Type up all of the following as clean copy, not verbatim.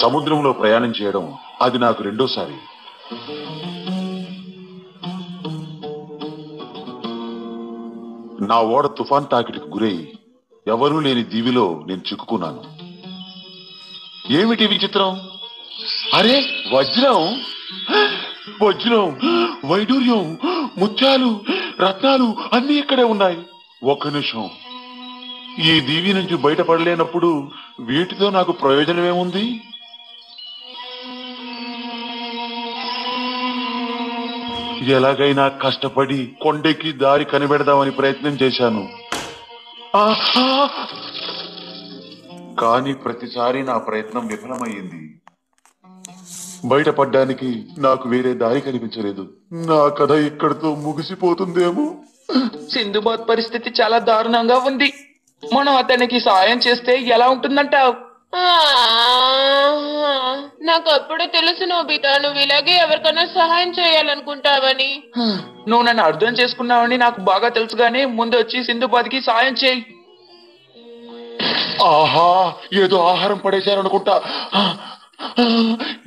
సముద్రంలో ప్రయాణం చేయడం అది నాకు రెండోసారి. నా ఓడ తుఫాన్ తాకిడికి గురై ఎవరూ లేని దీవిలో నేను చిక్కుకున్నాను. ఏమిటి విచిత్రం? అరే, వజ్రం, వజ్రం, వైడూర్యం, ముత్యాలు, రత్నాలు అన్ని ఇక్కడే ఉన్నాయి. ఒక్క నిమిషం, ఈ దీవి నుంచి బయటపడలేనప్పుడు వీటితో నాకు ప్రయోజనమేముంది? ఎలాగైనా కష్టపడి కొండెక్కి దారి కనిపెడదామని ప్రయత్నం చేశాను. కానీ ప్రతిసారి నా ప్రయత్నం విఫలమయ్యింది. బయటపడ్డానికి నాకు వేరే దారి కనిపించలేదు. నా కథ ఇక్కడితో ముగిసిపోతుందేమో. సింధుబాద్ పరిస్థితి చాలా దారుణంగా ఉంది. మనం అతనికి సాయం చేస్తే ఎలా ఉంటుందంటావు? నాకు అప్పుడే తెలుసు నోబితా, నువ్వు ఇలాగే ఎవరికైనా సహాయం చేయాలనుకుంటావని. నువ్వు నన్ను అర్థం చేసుకున్నావని నాకు బాగా తెలుసు, గానీ ముందు వచ్చి సింధుబాద్ కి సాయం చేయి. ఆహా, ఏదో ఆహారం పడేశారనుకుంటా.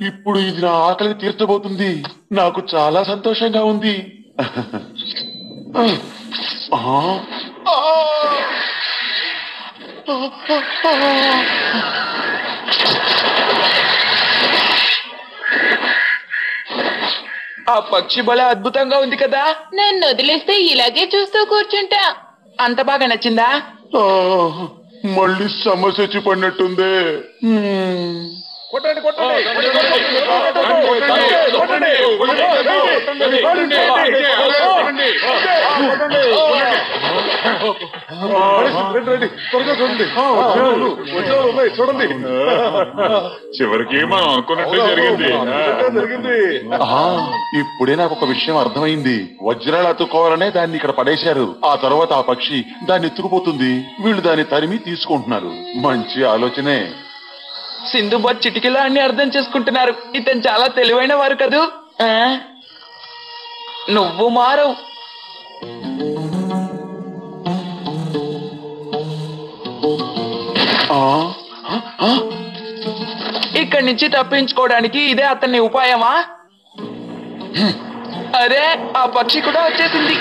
ఇప్పుడు ఇది నా ఆకలిని తీర్చబోతుంది. నాకు చాలా సంతోషంగా ఉంది. ఆ పక్షి భలే అద్భుతంగా ఉంది కదా. నన్ను వదిలేస్తే ఇలాగే చూస్తూ కూర్చుంటా. అంత బాగా నచ్చిందా? మళ్ళీ సమస్య వచ్చి పడినట్టుందే. చివరికి మనం అనుకున్నట్టు జరిగింది. ఇప్పుడే నాకు ఒక విషయం అర్థమైంది. వజ్రాలు అతుక్కోవాలనే దాన్ని ఇక్కడ పడేశారు. ఆ తర్వాత ఆ పక్షి దాన్ని ఎత్తుకుపోతుంది. వీళ్ళు దాన్ని తరిమి తీసుకుంటున్నారు. మంచి ఆలోచనే. సింధుబాద్ చిటికలా అన్ని అర్థం చేసుకుంటున్నారు. ఇతను చాలా తెలివైన వారు కదూ. నువ్వు మారవు. ఇక్కడి నుంచి తప్పించుకోవడానికి ఇదే అతని ఉపాయమా? అరే, ఆ పక్షి కూడా వచ్చేసింది.